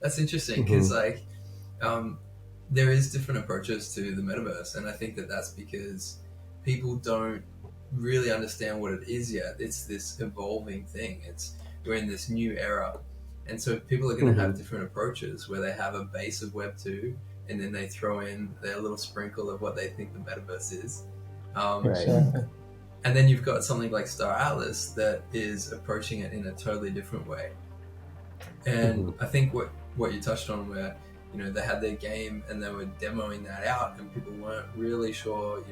That's interesting because um, there is different approaches to the metaverse, and I think that that's because people don't really understand what it is yet. It's this evolving thing. We're in this new era, and so people are going to have different approaches where they have a base of Web 2, and then they throw in their little sprinkle of what they think the metaverse is. And then you've got something like Star Atlas that is approaching it in a totally different way. And I think what you touched on, where they had their game and they were demoing that out, and people weren't really sure.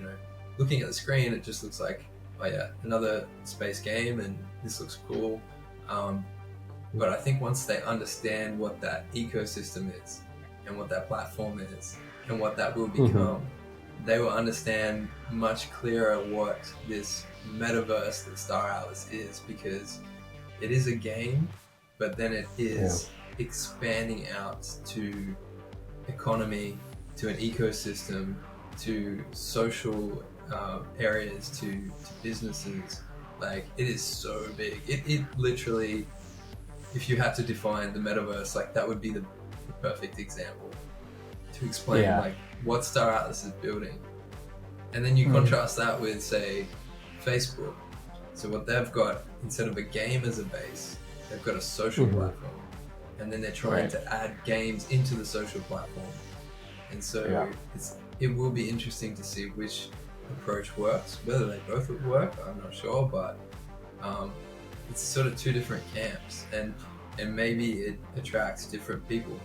Looking at the screen, it just looks like, oh yeah, another space game, and this looks cool. But I think once they understand what that ecosystem is, and what that platform is, and what that will become, they will understand much clearer what this metaverse that Star Atlas is, because it is a game, but then it is expanding out to economy, to an ecosystem, to social areas, to businesses. Like, it is so big. It literally, if you had to define the metaverse, like, that would be the perfect example to explain like what Star Atlas is building. And then you contrast that with, say, Facebook. So what they've got, instead of a game as a base, they've got a social platform, and then they're trying to add games into the social platform. And so it will be interesting to see which approach works. Whether they both would work, I'm not sure, but it's sort of two different camps, and maybe it attracts different people.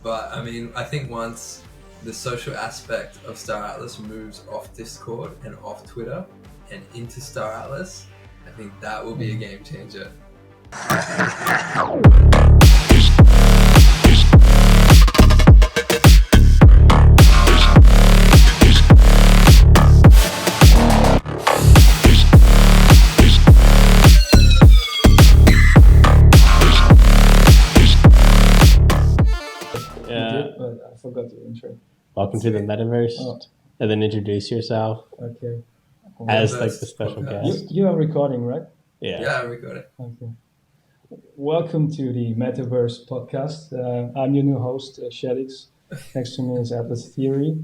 But I mean, I think once the social aspect of Star Atlas moves off Discord and off Twitter and into Star Atlas, I think that will be a game changer. I forgot the intro. Welcome to the Metaverse, and then introduce yourself. Okay. As like the special guest. You are recording, right? Yeah, I'm recording. Okay. Welcome to the Metaverse podcast. I'm your new host, Shadix. Next to me is Atlas Theory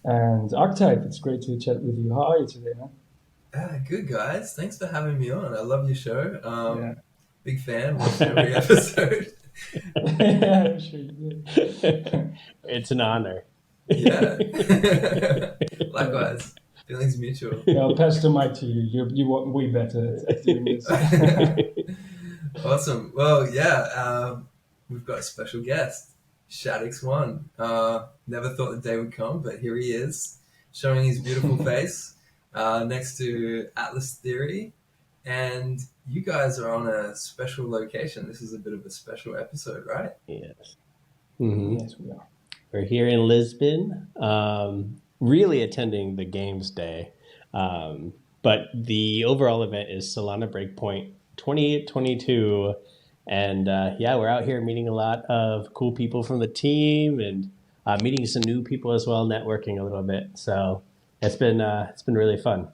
and Archetype. It's great to chat with you. How are you today, man? Good, guys. Thanks for having me on. I love your show. Big fan. Watch every episode. Yeah, I'm sure you do. It's an honor. Yeah. Likewise. Feelings mutual. Yeah, I'll pass the mic to you. You are way better at doing this. Awesome. Well, we've got a special guest, Shadix1. Never thought the day would come, but here he is, showing his beautiful face next to Atlas Theory. And you guys are on a special location. This is a bit of a special episode, right? Yes. Yes, we are. We're here in Lisbon, really attending the Games Day. But the overall event is Solana Breakpoint 2022. And we're out here meeting a lot of cool people from the team, and meeting some new people as well, networking a little bit. So it's been really fun.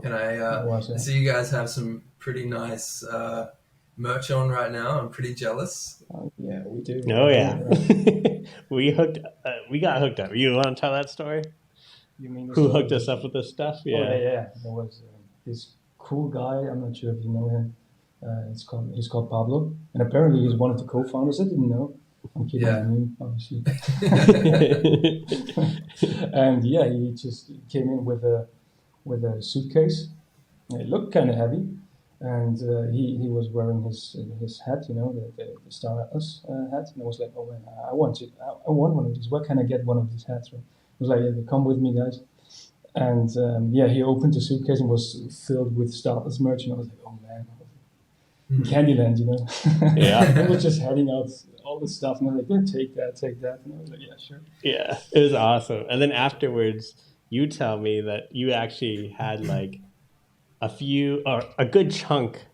And I see you guys have some pretty nice merch on right now. I'm pretty jealous. Yeah, we do. Oh yeah, we got hooked up. You want to tell that story? You mean who hooked us up with this stuff? Yeah. Oh, yeah. There was this cool guy. I'm not sure if you know him. He's called Pablo, and apparently he's one of the co-founders. I didn't know. I'm kidding. Yeah. I mean, obviously. And he just came in with a suitcase. It looked kind of heavy, and he was wearing his hat, the Star Atlas hat. And I was like, oh man, I want one of these. Where can I get one of these hats from? I was like, come with me, guys. And he opened the suitcase and was filled with Star Atlas merch, and I was like, oh man, Candyland, Yeah. They were just handing out all this stuff, and I was like, take that. And I was like, yeah, sure. Yeah, it was awesome. And then afterwards, you tell me that you actually had like a good chunk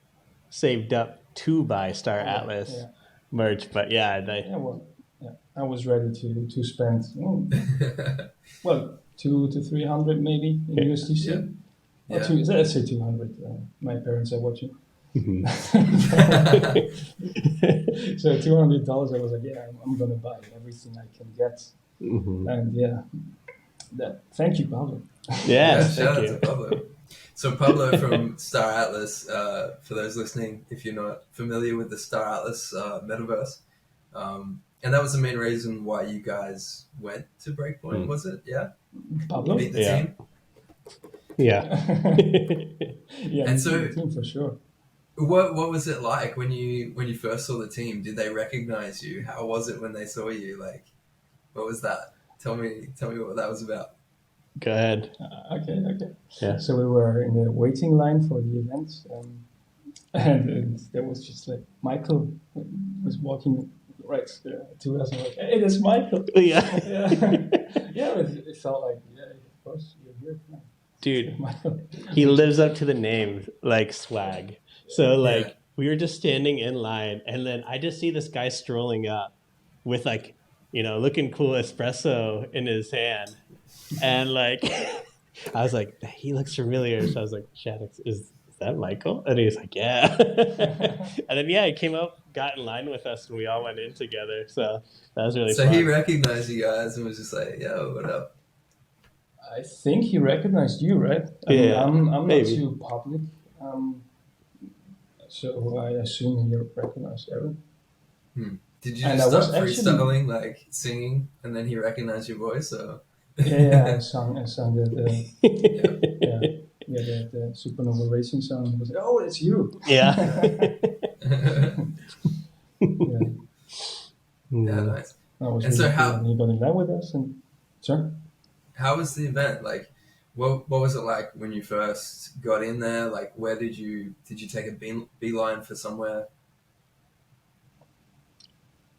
saved up to buy Star Atlas merch. But I was ready to spend, 200 to 300 maybe in USDC. Yeah. Let's say 200. My parents are watching. Mhm. So $200, I was like, yeah, I'm gonna buy everything I can get, Mhm. and yeah, thank you, Pablo. Yes, Shout thank out to you. Pablo. So Pablo from Star Atlas, for those listening, if you're not familiar with the Star Atlas metaverse, and that was the main reason why you guys went to Breakpoint, Mm. was it? Yeah, Pablo, meet the Yeah. team. Yeah. yeah, And meeting so, the team for sure. what was it like when you first saw the team? Did they recognize you? How was it when they saw you? Like, what was that? Tell me what that was about. Go ahead. Okay. Yeah. So we were in the waiting line for the event, and there was just like Michael was walking right to us, and like, hey, that's Michael. Yeah. Yeah, it felt like, yeah, of course you're here. Yeah. Dude, Michael. he lives up to the name, like swag. So Yeah. like we were just standing in line, and then I just see this guy strolling up with like, looking cool espresso in his hand, and like I was like, he looks familiar. So I was like, Shaddix, is that Michael? And he was like, yeah. And then he came up, got in line with us, and we all went in together. So that was really So he fun. recognized you guys and was just like, "Yo, what up?" I think he recognized you, right? I mean, Yeah, I'm not maybe. too public, um, so I assume he recognized Aaron. Did you And just I was start actually, freestyling, like singing, and then he recognized your voice? Or yeah, I sang the yeah, the Supernova Racing song. I was like, oh, it's you. Yeah. Yeah, yeah, Mm. nice. that was And really so, cool. And he got in line with us. And sure. how was the event? Like, what was it like when you first got in there? Like, where did you take a beeline for somewhere?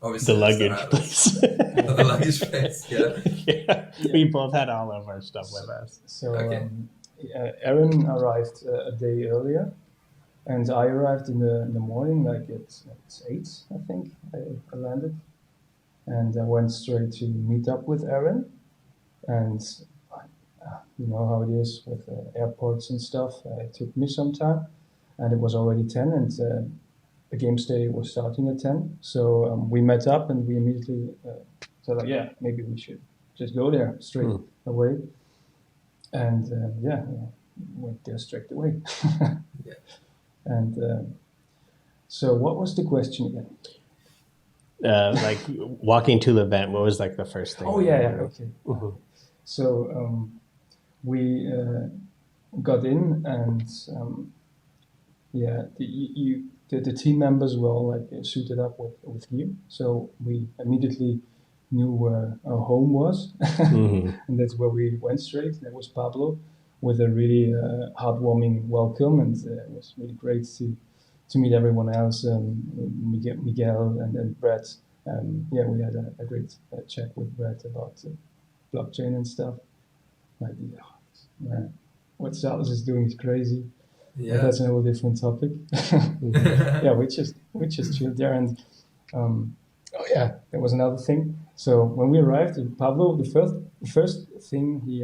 The Obviously, the Star luggage Atlas, place. the luggage place. Yeah. Yeah. We both had all of our stuff with us. So Okay. Aaron arrived a day earlier, and I arrived in the morning, like at 8, I think. I landed, and I went straight to meet up with Aaron. And you know how it is with airports and stuff. It took me some time, and it was already 10, and the games day was starting at 10. So we met up, and we immediately said, like, yeah, maybe we should just go there straight away. And went there straight away. Yeah. And so, what was the question again? Like walking to the event, what was like the first thing? Oh yeah, okay. Mhm. So we got in, and the team members were all like suited up with gear. So we immediately knew where our home was, Mhm. and that's where we went straight. That was Pablo, with a really heartwarming welcome, and it was really great to meet everyone else, Miguel and Brett. We had a great chat with Brett about blockchain and stuff. Like, man, what Salas is doing is crazy. But Yeah. that's a whole different topic. Yeah, we just chilled there, and there was another thing. So when we arrived, Pablo, the first thing he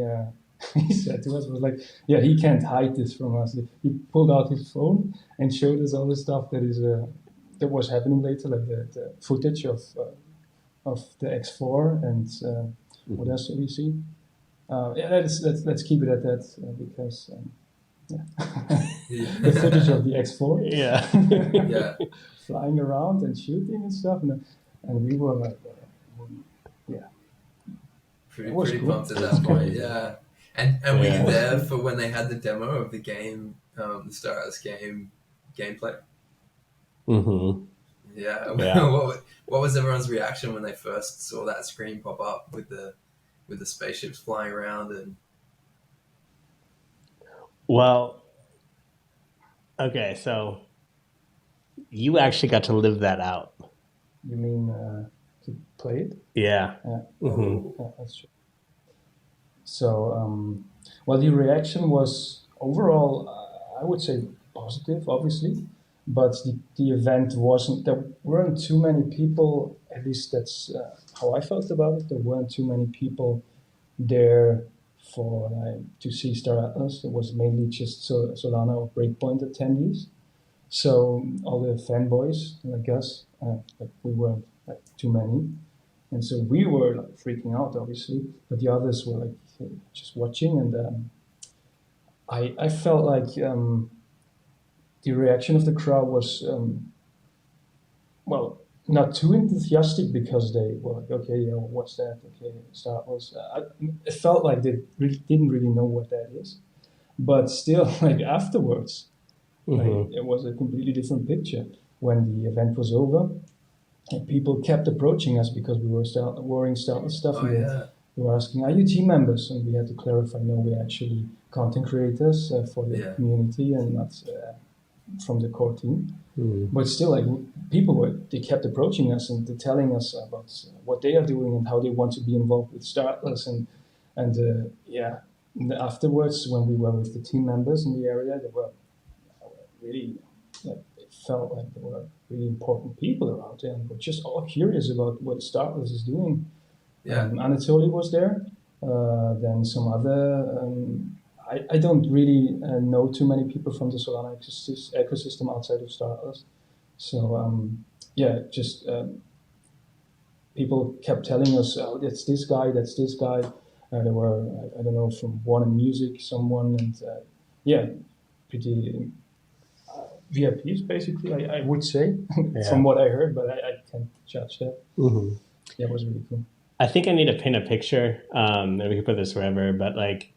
he said to us was like, "Yeah, he can't hide this from us." He pulled out his phone and showed us all the stuff that was happening later, like the footage of the X4 and what else do we see? Let's keep it at that because Yeah. the footage of the X4 Yeah. Yeah. flying around and shooting and stuff, and we were like, Pretty It was pretty cool. pumped at It that was point. crazy. Yeah. And were Yeah. you It was there cool. for when they had the demo of the game, the Star Atlas gameplay? Mhm. Yeah. Yeah. What was everyone's reaction when they first saw that screen pop up with the spaceships flying around and Well, okay, so you actually got to live that out. You mean to play it? Yeah. Yeah, Mhm. that's true. So, well, the reaction was overall, I would say positive, obviously, but the event wasn't. There weren't too many people. At least that's how I felt about it. There weren't too many people there to see Star Atlas. It was mainly just Solana or Breakpoint attendees. So all the fanboys like us, like we weren't like too many, and so we were like freaking out, obviously, but the others were like just watching, and I felt like the reaction of the crowd was well, not too enthusiastic because they were like, okay, yeah, what's that? Okay, Star Wars. It felt like they didn't really know what that is, but still, like afterwards, like Mm-hmm. it was a completely different picture when the event was over. And people kept approaching us because we were wearing Star Wars stuff, Oh and yeah, they were asking, "Are you team members?" And we had to clarify, "No, we're actually content creators for the yeah, community and not from the core team." Mm-hmm. But still, like people were, they kept approaching us and telling us about what they are doing and how they want to be involved with Star Atlas, and yeah. And afterwards, when we were with the team members in the area, they were really like it felt like there were really important people around there and were just all curious about what Star Atlas is doing. yeah, Anatoly was there. Then some other. I don't really know too many people from the Solana ecosystem outside of Star Atlas. So yeah, just people kept telling us, "Oh, that's this guy, that's this guy." There were I don't know from Warner Music, someone, and yeah, pretty VIPs basically. I would say from Yeah. what I heard, but I can't judge that. Mm-hmm. Yeah, it was really cool. I think I need to pin a picture, and we can put this wherever, but like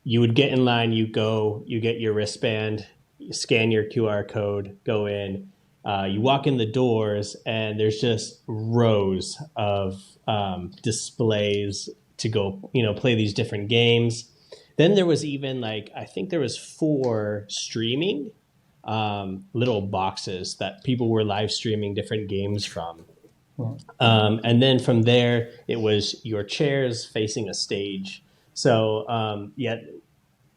you would get in line, you go, you get your wristband, you scan your QR code, go in, you walk in the doors, and there's just rows of displays to go, play these different games. Then there was even like, I think there was 4 streaming little boxes that people were live streaming different games from. Yeah. And then from there, it was your chairs facing a stage. So yeah,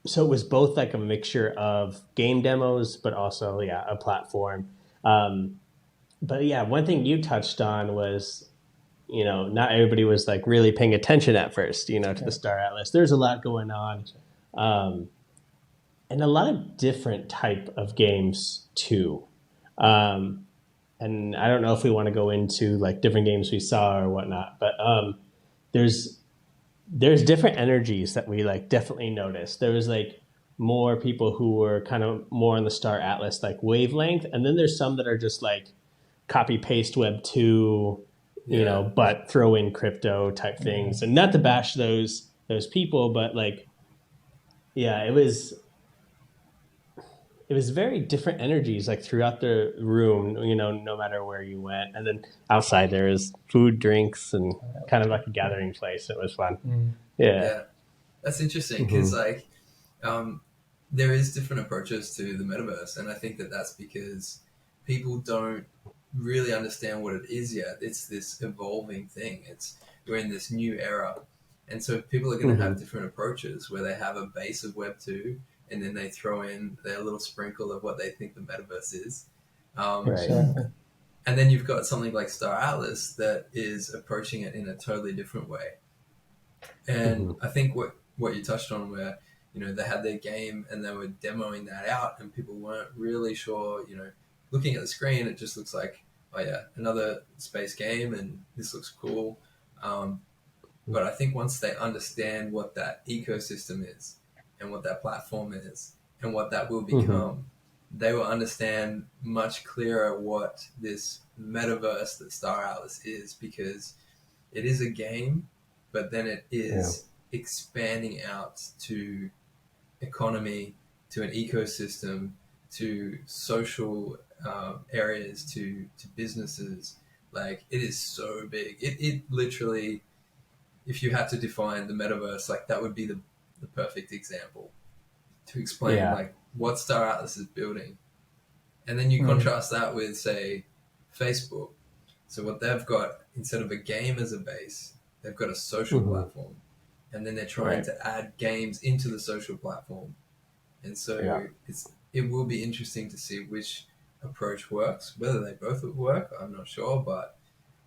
so it was both like a mixture of game demos, but also a platform. But yeah, one thing you touched on was not everybody was like really paying attention at first, to the Star Atlas. There's a lot going on, um, and a lot of different type of games too. Um, and I don't know if we want to go into like different games we saw or whatnot, but there's there's different energies that we like definitely noticed. There was like more people who were kind of more on the Star Atlas like wavelength, and then there's some that are just like copy paste Web 2, yeah, but throw in crypto type things. And not to bash those people, but like yeah, it was very different energies like throughout the room, no matter where you went. And then outside there is food, drinks, and kind of like a gathering place. It was fun. Yeah. yeah. That's interesting because Mm-hmm. like there is different approaches to the metaverse, and I think that that's because people don't really understand what it is yet. It's this evolving thing. We're in this new era, and so people are going to have Mm-hmm. different approaches where they have a base of Web 2, and then they throw in their little sprinkle of what they think the metaverse is. Um, Right. Exactly. and then you've got something like Star Atlas that is approaching it in a totally different way. And Mm-hmm. I think what you touched on, where they had their game and they were demoing that out, and people weren't really sure. Looking at the screen, it just looks like, oh yeah, another space game, and this looks cool. But I think once they understand what that ecosystem is, and what that platform is, and what that will Mm-hmm. become, they will understand much clearer what this metaverse that Star Atlas is, because it is a game, but then it Yeah. is expanding out to economy, to an ecosystem, to social areas, to businesses. Like it is so big. It literally, if you had to define the metaverse, like that would be the perfect example to explain Yeah. like what Star Atlas is building. And then you contrast that with, say, Facebook. So what they've got, instead of a game as a base, they've got a social Mm-hmm. platform. And then they're trying Right. to add games into the social platform. And Yeah. so it will be interesting to see which approach works. Whether they both would work, I'm not sure, but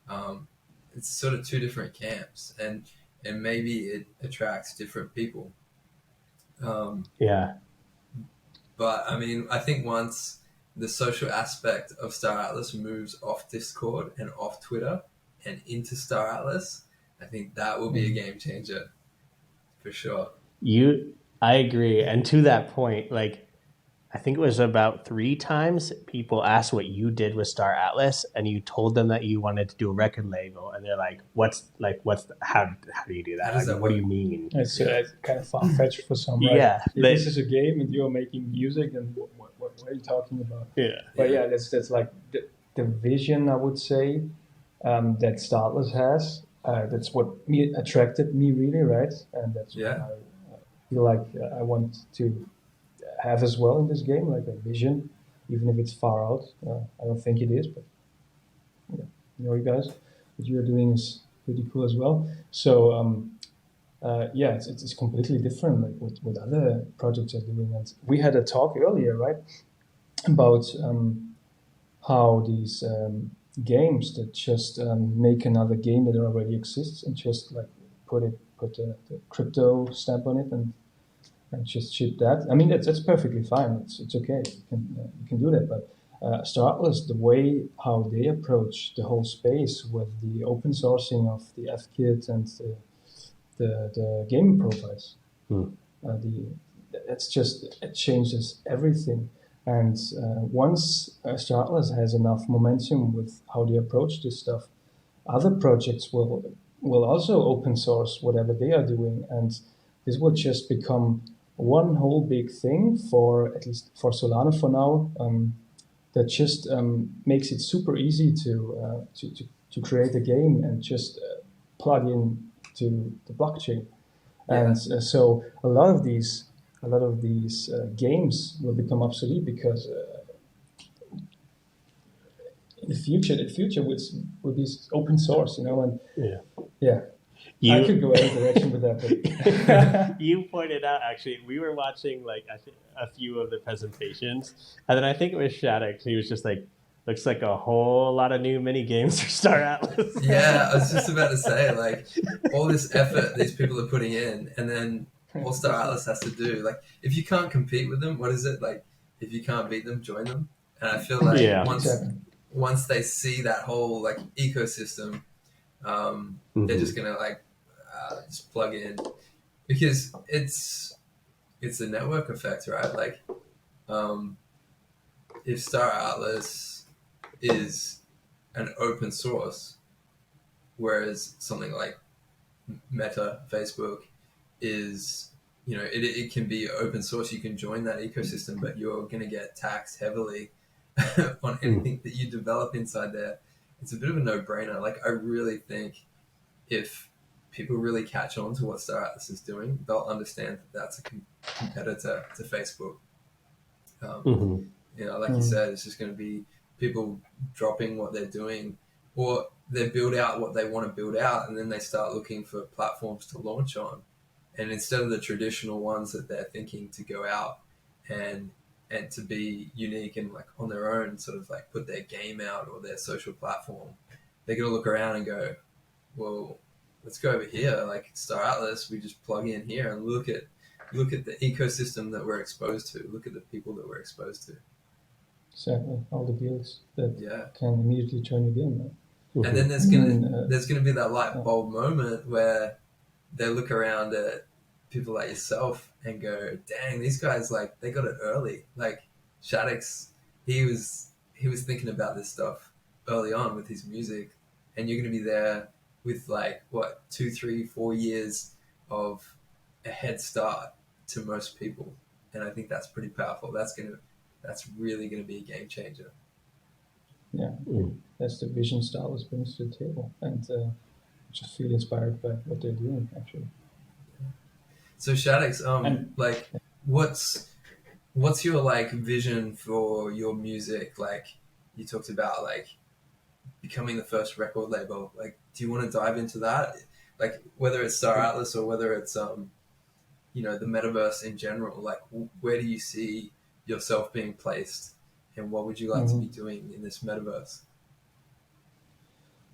um, it's sort of two different camps, and maybe it attracts different people. Um, Yeah. but I mean, I think the social aspect of Star Atlas moves off Discord and off Twitter and into Star Atlas, I think that will be a game changer for sure. I agree. And to that point, like, I think it was about 3 times people asked what you did with Star Atlas, and you told them that you wanted to do a record label, and they're like, how do you do that? How does Like, that what do work? you mean? It's kind of far-fetched for some, right? Yeah, If this is a game and you're making music, then what are you talking about? yeah. But yeah, that's like the vision, I would say, that Startless has. That's what attracted me really, right? And that's what I feel like I want to have as well in this game, like a vision, even if it's far out. I don't think it is, but yeah, you guys, what you're doing is pretty cool as well. So yeah, it's completely different, like what other projects are doing. And we had a talk earlier, right, about how these games that just make another game that already exists and just like put the crypto stamp on it and just ship that. I mean, that's perfectly fine. It's okay. You can do that. But Star Atlas, the way how they approach the whole space with the open sourcing of the FKit and the gaming profiles, it changes everything. And once Star Atlas has enough momentum with how they approach this stuff, other projects will also open source whatever they are doing, and this will just become one whole big thing for, at least for Solana for now, that just makes it super easy to create a game and just plug in to the blockchain. And so a lot of these games will become obsolete because in the future would be open source, and yeah. I could go any direction with that. But You pointed out, actually, we were watching like a few of the presentations, and then I think it was Shattuck. He was just like, looks like a whole lot of new mini games for Star Atlas. Yeah, I was just about to say, like, all this effort these people are putting in, and then all Star Atlas has to do, like, if you can't compete with them, what is it? Like, if you can't beat them, join them. And I feel like once they see that whole, like, ecosystem, they're just going to, like, just plug in. Because it's a network effect, right? Like, if Star Atlas is an open source, whereas something like Meta, Facebook is, it can be open source. You can join that ecosystem, but you're going to get taxed heavily on anything that you develop inside there. It's a bit of a no-brainer. Like, I really think if people really catch on to what Star Atlas is doing, they'll understand that that's a competitor to Facebook. Like you said, it's just going to be people dropping what they're doing, or they build out what they want to build out, and then they start looking for platforms to launch on. And instead of the traditional ones that they're thinking to go out and to be unique and like on their own, sort of like put their game out or their social platform, they're going to look around and go, well, let's go over here. Like Star Atlas, we just plug in here and look at the ecosystem that we're exposed to. Look at the people that we're exposed to. Exactly, all the guilds that can immediately join your game. Right? And then there's gonna be that light bulb moment where they look around at people like yourself and go, "Dang, these guys, like, they got it early." Like Shaddix, he was thinking about this stuff early on with his music, and you're gonna be there with like 2, 3, 4 years of a head start to most people, and I think that's pretty powerful. That's really going to be a game changer. Yeah, that's the vision Star Wars brings to the table, and just feel inspired by what they're doing, actually. So Shaddix, like, what's your like vision for your music? Like, you talked about like becoming the first record label. Like, do you want to dive into that? Like, whether it's Star Atlas or whether it's the Metaverse in general. Like, where do you see yourself being placed, and what would you like to be doing in this Metaverse?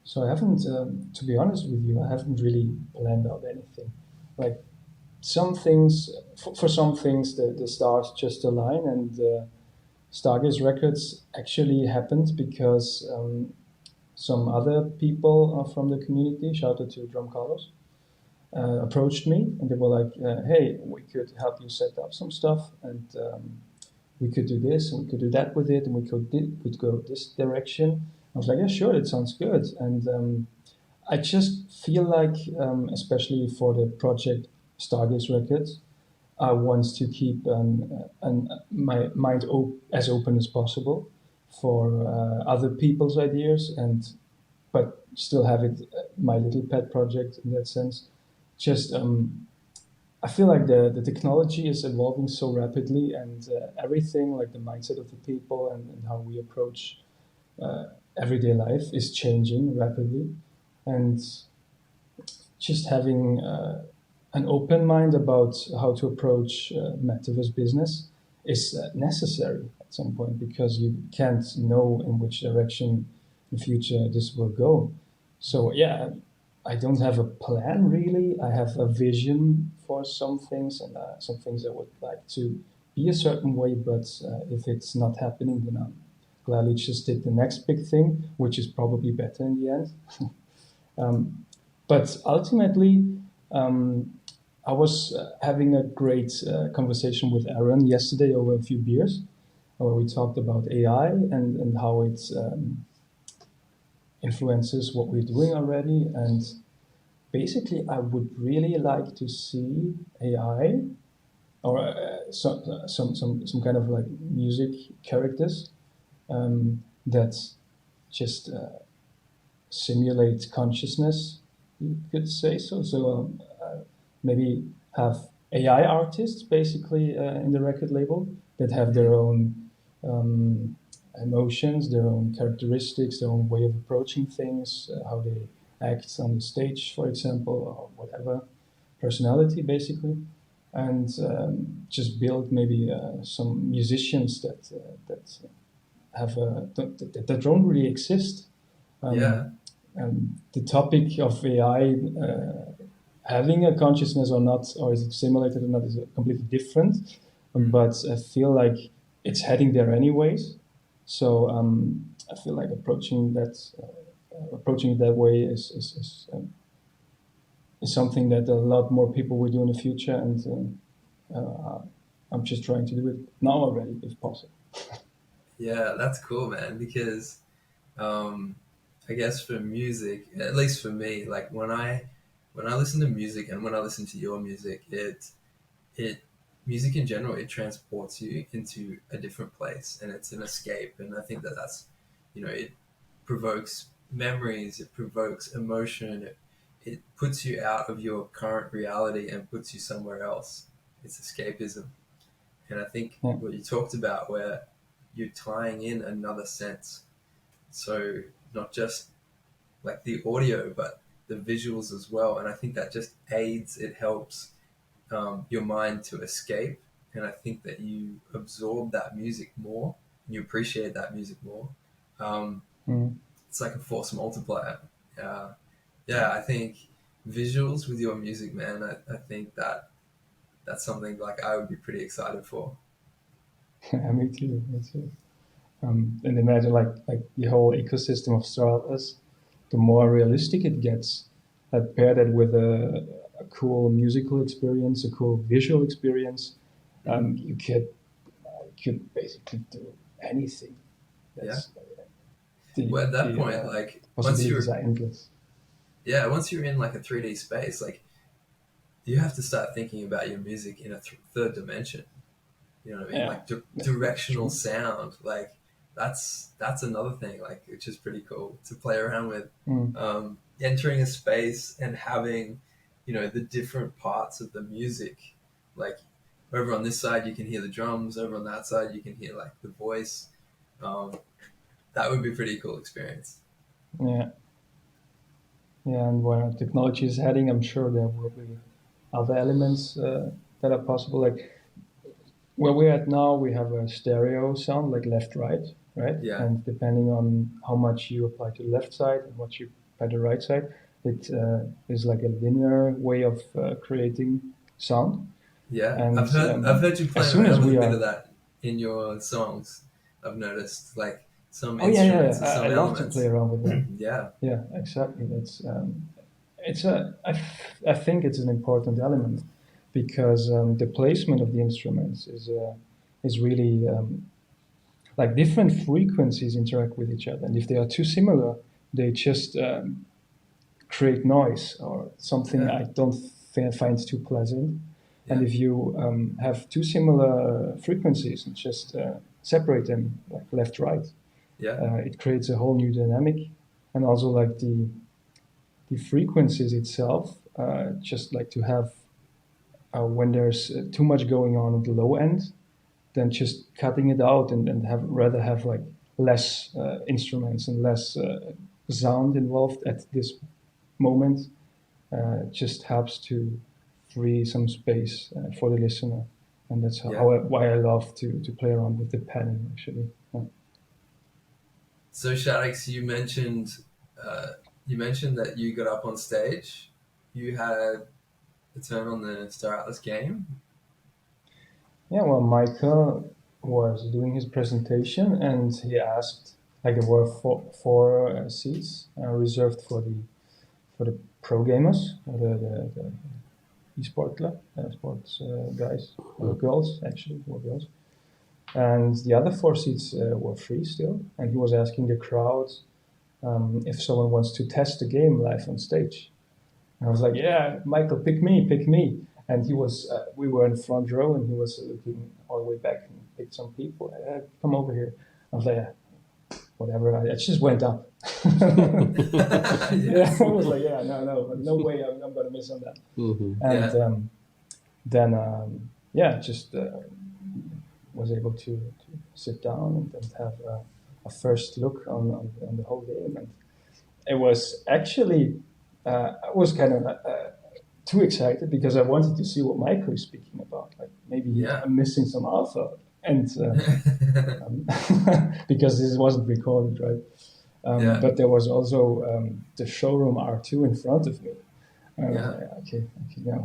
So I haven't, to be honest with you, I haven't really planned out anything. Like some things, for some things, the stars just align, and Stargaze Records actually happened because some other people from the community, shout out to Drum Carlos, approached me and they were like, hey, we could help you set up some stuff and we could do this and we could do that with it and we could go this direction. I was like, yeah, sure, that sounds good. And I just feel like, especially for the project Stargaze Records, I want to keep my mind as open as possible for other people's ideas, but still have it my little pet project in that sense. Just I feel like the technology is evolving so rapidly, and everything like the mindset of the people and how we approach everyday life is changing rapidly, and just having an open mind about how to approach metaverse business is necessary at some point because you can't know in which direction in future this will go. So yeah, I don't have a plan really. I have a vision for some things and some things I would like to be a certain way. But if it's not happening, then I'm gladly just take the next big thing, which is probably better in the end. But ultimately, I was having a great conversation with Aaron yesterday over a few beers, where we talked about AI and how it influences what we're doing already. And basically, I would really like to see AI or some kind of like music characters that just simulate consciousness, you could say so. So maybe have AI artists basically in the record label that have their own emotions, their own characteristics, their own way of approaching things, how they act on the stage, for example, or whatever, personality basically, and just build maybe some musicians that have that don't really exist. Yeah. The topic of AI having a consciousness or not, or is it simulated or not, is completely different. But I feel like it's heading there anyways. So I feel like approaching it that way is something that a lot more people will do in the future, and I'm just trying to do it now already, if possible. Yeah, that's cool, man, because I guess for music, at least for me, like when I listen to music and when I listen to your music, it music in general, it transports you into a different place and it's an escape. And I think that that's, it provokes memories, it provokes emotion, it puts you out of your current reality and puts you somewhere else. It's escapism. And I think Yeah. what you talked about where you're tying in another sense. So not just like the audio, but the visuals as well. And I think that just aids, it helps your mind to escape. And I think that you absorb that music more, and you appreciate that music more. Mm. It's like a force multiplier. Yeah, I think visuals with your music, man, I think that that's something like I would be pretty excited for. Me too. Me too. And imagine like the whole ecosystem of startups. The more realistic it gets, pair that with a cool musical experience, a cool visual experience, you could basically do anything. Yeah. That's Well, at that the point, like possibilities are endless. once you're in like a 3D space, like you have to start thinking about your music in a third dimension. You know what I mean? Yeah, Like that's directional true. sound, like that's another thing, like which is pretty cool to play around with. Mm. Entering a space and having, the different parts of the music, like over on this side you can hear the drums, over on that side you can hear like the voice. Um, that would be a pretty cool experience. Yeah, yeah, and where technology is heading, I'm sure there will be other elements that are possible. Like where we're at now, we have a stereo sound, like left, right? Yeah, And depending on how much you apply to the left side and what you apply to the right side, it is like a linear way of creating sound. yeah. And I've heard you as playing soon as around with we a bit are, of that in your songs. I've noticed, like some Oh yeah, yeah, instruments yeah. or some I love to elements. play around with them. Yeah, Yeah, exactly. I think it's an important element because the placement of the instruments is really like different frequencies interact with each other, and if they are too similar, they just create noise or something yeah, I don't find too pleasant. yeah, And if you have two similar frequencies and just separate them like left right, yeah, it creates a whole new dynamic. And also like the frequencies itself, just like to have when there's too much going on at the low end, then just cutting it out and have rather have like less instruments and less sound involved at this moment just helps to free some space for the listener. And that's yeah. why I love to play around with the panning actually. So Shaddix, uh, you mentioned that you got up on stage. You had a turn on the Star Atlas game. Yeah, well, Michael was doing his presentation and he asked, like there were four seats reserved for the pro gamers, the esportler, sports guys, or girls actually, were girls. And the other four seats were free still. And he was asking the crowd if someone wants to test the game live on stage. And I was like, yeah, Michael, pick me, pick me. And he was, we were in the front row, and he was looking all the way back and picked some people. Come over here. I was like, yeah, whatever. I just went up. Yeah, Yes. I was like, yeah, no way, I'm gonna miss on that. And Yeah. then, yeah, just was able to sit down and have a first look on the whole game. And it was actually, I was kind of too excited because I wanted to see what Michael is speaking about. Like maybe Yeah. I'm missing some alpha, and because this wasn't recorded, right? Yeah. But there was also the showroom R2 in front of me. And I was Yeah. like, okay,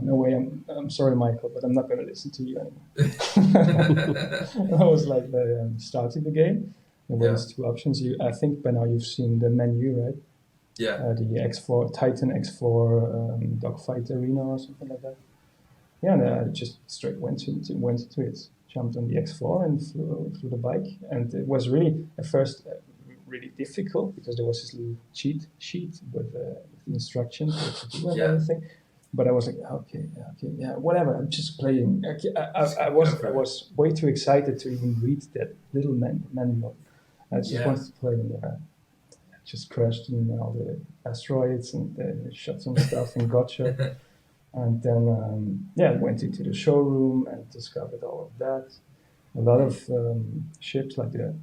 no way. I'm sorry, Michael, but I'm not going to listen to you anymore. I was like, starting the game. There was two options. I think by now you've seen the menu, right? Yeah. The X4 Titan X4 dogfight arena or something like that. Yeah, and I just straight went into it. Jumped on the X4 and flew the bike, and it was really at first really difficult because there was this little cheat sheet with the instructions what to do and Yeah. everything. But I was like, okay, yeah, whatever. I'm just playing. I was way too excited to even read that little manual. I just wanted to play, and just crashed in all the asteroids and shot some stuff and gotcha. And then, went into the showroom and discovered all of that. A lot of ships like the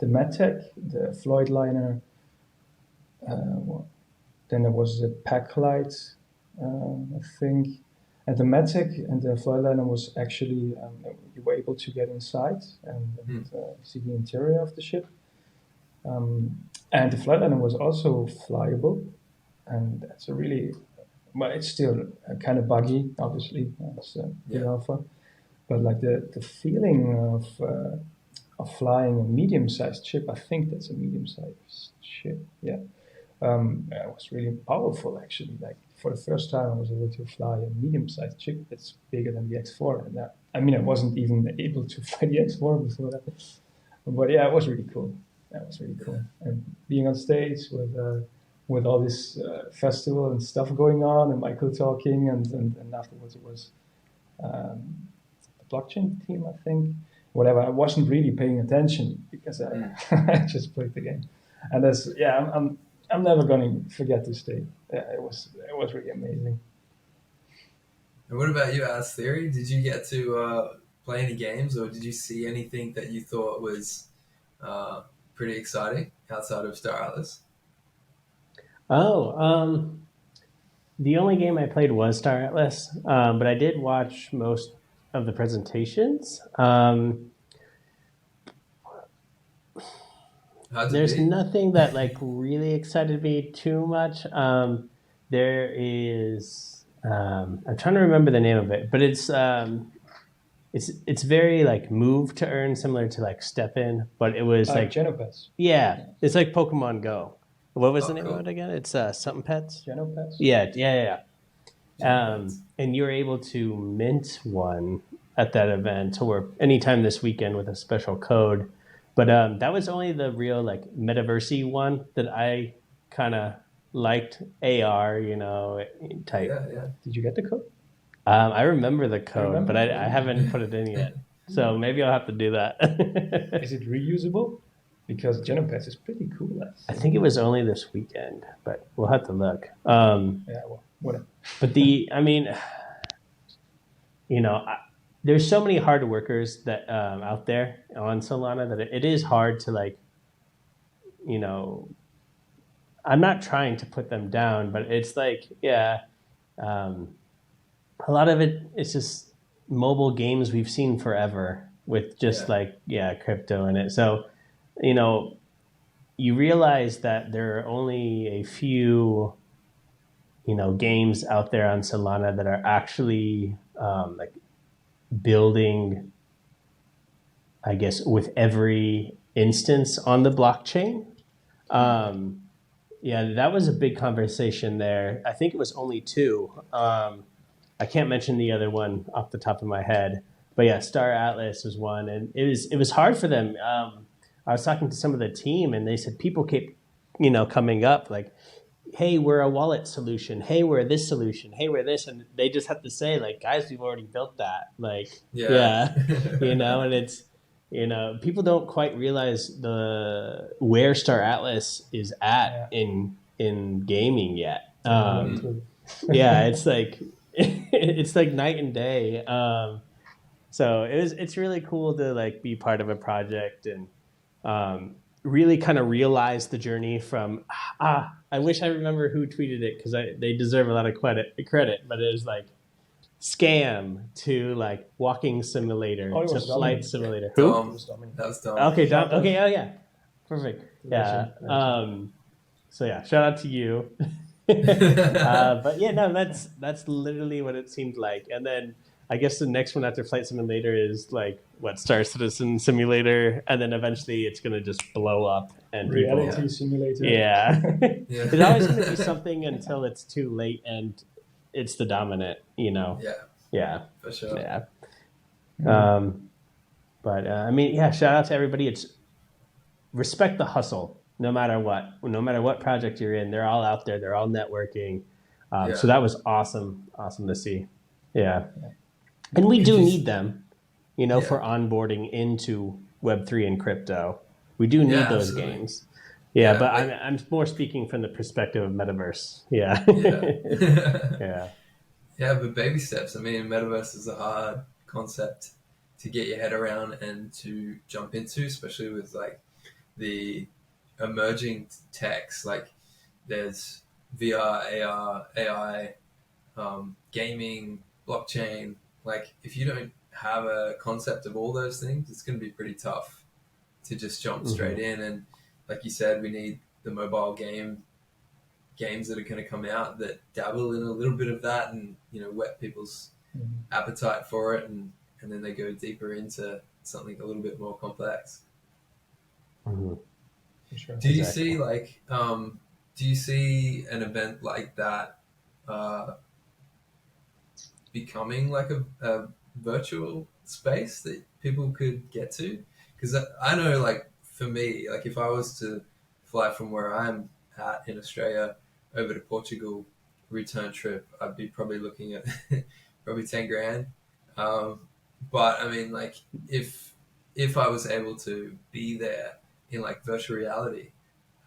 Metec, the Floyd liner. Then there was the Packlight, I think. And the Metec and the Floyd liner was actually, you were able to get inside and see the interior of the ship. And the Flatliner was also flyable, and that's a really, well, it's still kind of buggy, obviously, it's the alpha, but like the feeling of flying a medium-sized ship, I think that's a medium-sized ship, yeah. It was really powerful, actually. Like for the first time, I was able to fly a medium-sized ship that's bigger than the X4, and I wasn't even able to fly the X4 before that, but yeah, it was really cool. That was really cool. And being on stage with all this festival and stuff going on, and Michael talking, and afterwards it was the blockchain team, I think. Whatever. I wasn't really paying attention because I just played the game, and I'm never going to forget this day. It was really amazing. And what about you, Alice Theory? Did you get to play any games, or did you see anything that you thought was pretty exciting outside of Star Atlas? The only game I played was Star Atlas, but I did watch most of the presentations. There's nothing that like really excited me too much. There is, I'm trying to remember the name of it, but it's it's very like move to earn, similar to like Step In, but it was like Genopets. yeah, it's like Pokemon Go. What was the name cool. of it again? It's something pets. Genopets. Yeah. Genopets. And you're able to mint one at that event or anytime this weekend with a special code. But that was only the real like metaversy one that I kind of liked. AR, type. Yeah. Did you get the code? I remember the code, remember? but I haven't put it in yet. So maybe I'll have to do that. Is it reusable? Because Genopets is pretty cool. I think it was only this weekend, but we'll have to look. Yeah, well, whatever. But there's so many hard workers that out there on Solana that it is hard to like, I'm not trying to put them down, but it's like, a lot of it's just mobile games we've seen forever with just crypto in it. So, you realize that there are only a few, games out there on Solana that are actually like building, I guess, with every instance on the blockchain. That was a big conversation there. I think it was only two. I can't mention the other one off the top of my head, but yeah, Star Atlas was one, and it was hard for them. I was talking to some of the team, and they said people keep, coming up like, "Hey, we're a wallet solution. Hey, we're this solution. Hey, we're this," and they just have to say like, "Guys, we've already built that." Like, and it's, people don't quite realize where Star Atlas is at in gaming yet. It's like. It's like night and day. So it's really cool to like be part of a project and really kind of realize the journey from I wish I remember who tweeted it because they deserve a lot of credit, but it was like scam to like walking simulator to flight simulator. Who? That was Dom. Okay, Dom. Okay, oh yeah, perfect. Yeah. So yeah, shout out to you. But yeah, no, that's literally what it seemed like. And then I guess the next one after Flight Simulator is like Star Citizen Simulator, and then eventually it's gonna just blow up and reality simulator. Yeah. It's always gonna be something until it's too late and it's the dominant, Yeah. For sure. Yeah. But I mean, shout out to everybody. It's respect the hustle. No matter what project you're in, they're all out there. They're all networking. So that was awesome to see. Yeah. And we do need them, for onboarding into Web3 and crypto. We do need those absolutely. Games. Yeah, but I'm more speaking from the perspective of Metaverse. Yeah. Yeah, but baby steps. I mean, Metaverse is a hard concept to get your head around and to jump into, especially with like the emerging techs. Like there's VR, AR, AI, gaming, blockchain. Like if you don't have a concept of all those things, it's going to be pretty tough to just jump straight in. And like you said, we need the mobile games that are going to come out that dabble in a little bit of that and whet people's appetite for it, and then they go deeper into something a little bit more complex. Sure. Do you see do you see an event like that becoming like a virtual space that people could get to? Because I know, like for me, like if I was to fly from where I'm at in Australia over to Portugal, return trip, I'd be probably looking at probably 10 grand. But I mean, like if I was able to be there in like virtual reality,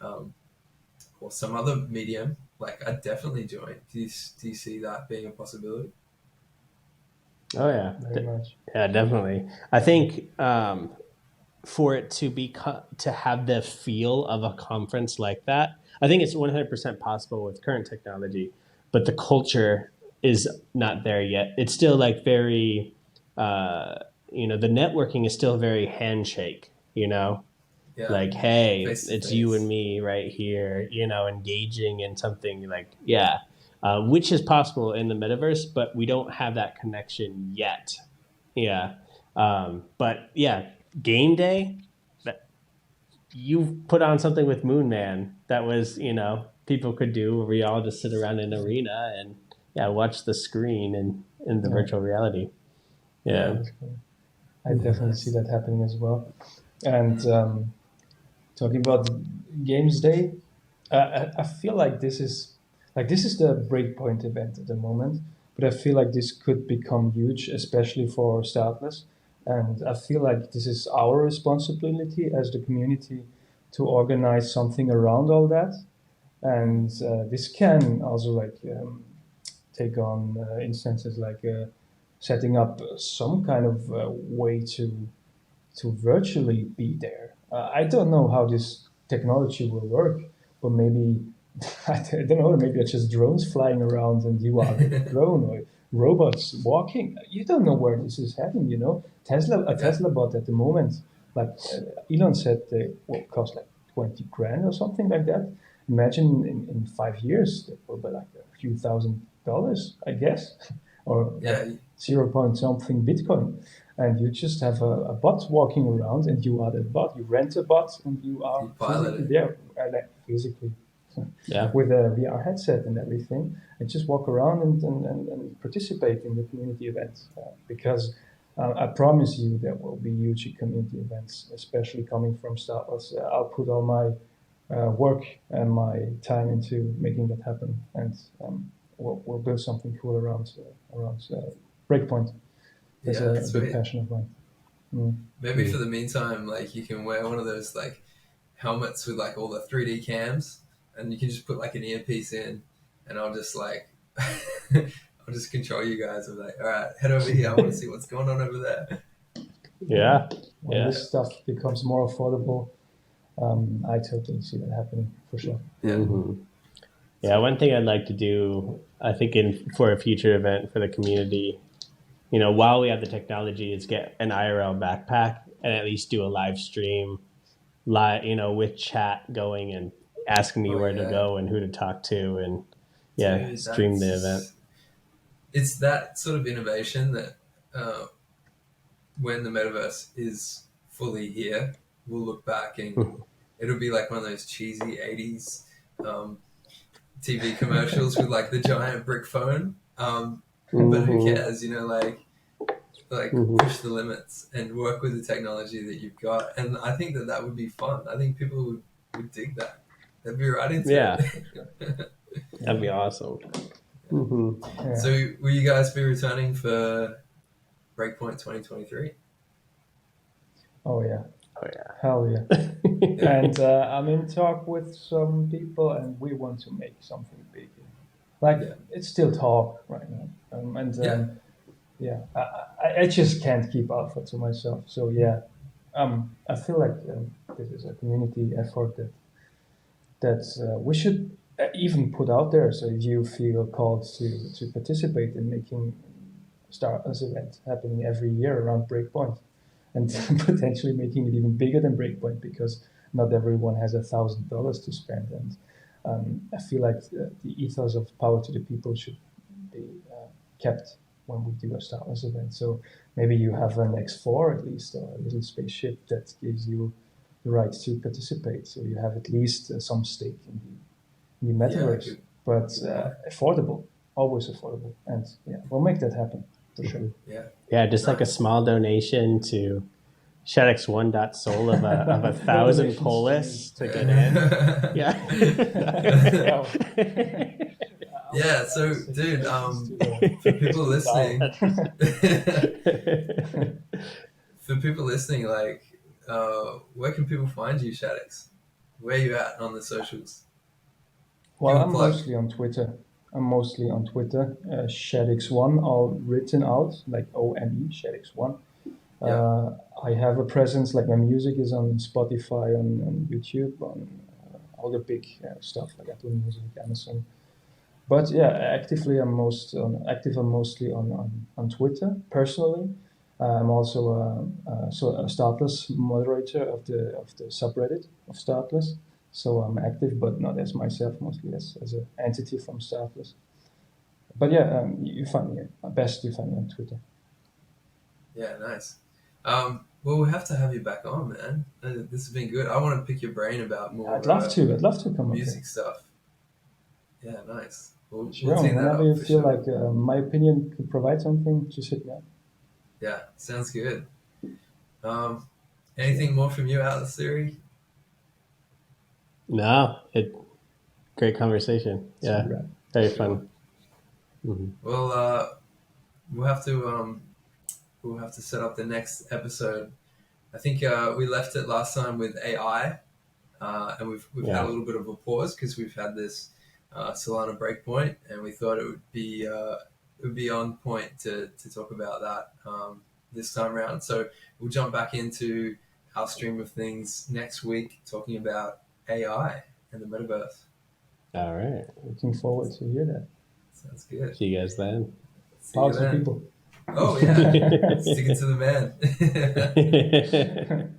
or some other medium, like I'd definitely join. Do you see that being a possibility? Oh yeah, very much. Yeah, definitely. I think for it to have the feel of a conference like that, I think it's 100% possible with current technology, but the culture is not there yet. It's still like very, the networking is still very handshake. Like, hey, it's you and me right here. Engaging in something like which is possible in the metaverse, but we don't have that connection yet. Yeah. But yeah, game day, that you put on something with Moon Man that was, people could do where we all just sit around in an arena and watch the screen in the virtual reality. Yeah. I definitely see that happening as well. And talking about Games Day, I feel like this is the Breakpoint event at the moment, but I feel like this could become huge, especially for Startless. And I feel like this is our responsibility as the community to organize something around all that. And this can also take on instances like setting up some kind of way to virtually be there. I don't know how this technology will work, but maybe I don't know. Maybe it's just drones flying around and you are the drone, or robots walking. You don't know where this is heading. A Tesla bot at the moment, like Elon said, they will cost like 20 grand or something like that. Imagine in 5 years, it will be like a few $1,000s, I guess, or 0 point something Bitcoin. And you just have a bot walking around, and you are that bot. You rent a bot, and you are physically there, physically, with a VR headset and everything, and just walk around and participate in the community events. Because I promise you, there will be huge community events, especially coming from Startless. I'll put all my work and my time into making that happen, and we'll build something cool around Breakpoint. That's a big passion of mine. Maybe for the meantime, like you can wear one of those like helmets with like all the 3D cams, and you can just put like an earpiece in, and I'll just like I'll just control you guys. I'm like, all right, head over here. I want to see what's going on over there. Yeah. When this stuff becomes more affordable, I totally see that happening for sure. Yeah. Mm-hmm. Yeah. One thing I'd like to do, I think, for a future event for the community, while we have the technology, is get an IRL backpack and at least do a live stream, with chat going and asking me where to go and who to talk to, and Dude, stream the event. It's that sort of innovation that when the metaverse is fully here, we'll look back and it'll be like one of those cheesy 80s TV commercials with like the giant brick phone. But who cares, push the limits and work with the technology that you've got. And I think that would be fun. I think people would dig that. They'd be right into it. That'd be awesome. Yeah. So will you guys be returning for Breakpoint 2023? Oh yeah. Hell yeah. And I'm in talk with some people, and we want to make something big. It's still talk right now. I just can't keep alpha to myself. So I feel like this is a community effort that we should even put out there. So if you feel called to participate in making Startless event happening every year around Breakpoint, and potentially making it even bigger than Breakpoint, because not everyone has $1,000 to spend. And I feel like the ethos of power to the people should be kept when we do a Startless event. So maybe you have an X4 at least, or a little spaceship that gives you the right to participate. So you have at least some stake in the metaverse, but affordable, always affordable. And we'll make that happen for sure. Yeah, just like a small donation to ShadX1.Sol of 1,000 Polis to get in. Yeah, so dude, for people listening, where can people find you, ShadX? Where are you at on the socials? Well, I'm mostly on Twitter. ShadX1, all written out, like OME, ShadX1. I have a presence, like my music is on Spotify, on YouTube, on all the big stuff like Apple Music, Amazon. But actively I'm mostly on Twitter personally. I'm also a Startless moderator of the subreddit of Startless. So I'm active, but not as myself, mostly as an entity from Startless. But you find me best. You find me on Twitter. Yeah, nice. Well, we have to have you back on, man. This has been good. I want to pick your brain about more I'd love to. I'd love to come up here. music stuff. Yeah, nice. Sure. We'll team that Whenever up you for feel sure. like my opinion could provide something, just hit me up. Yeah, sounds good. Anything more from you, Atlas Theory? No, great conversation. Yeah, very Sure. fun. Mm-hmm. Well, we'll have to set up the next episode. I think we left it last time with AI, and we've had a little bit of a pause because we've had this Solana Breakpoint, and we thought it would be on point to talk about that this time around. So we'll jump back into our stream of things next week, talking about AI and the metaverse. All right. Looking forward to hear that. Sounds good. See you guys then. See you Powerful then. people. Oh yeah, sticking to the man.